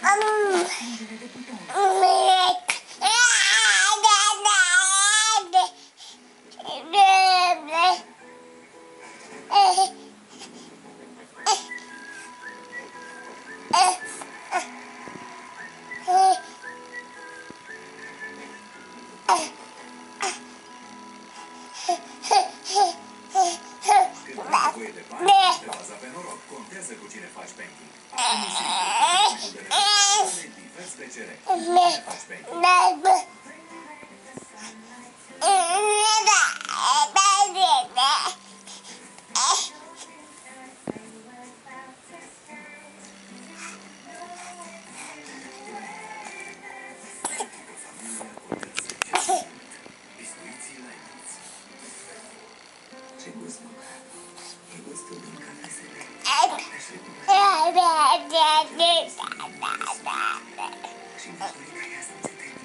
Fungere de buton. Când ai nevoie de bani, te baza pe noroc. Contează cu cine faci banking. Acum e simplu, cu de divers BCR. Cu cine faci banking? Biscuiții la Eniț. Ce gust, mă? E gustul din cafesele. Și mi-aș dori ca ea să înțeleg.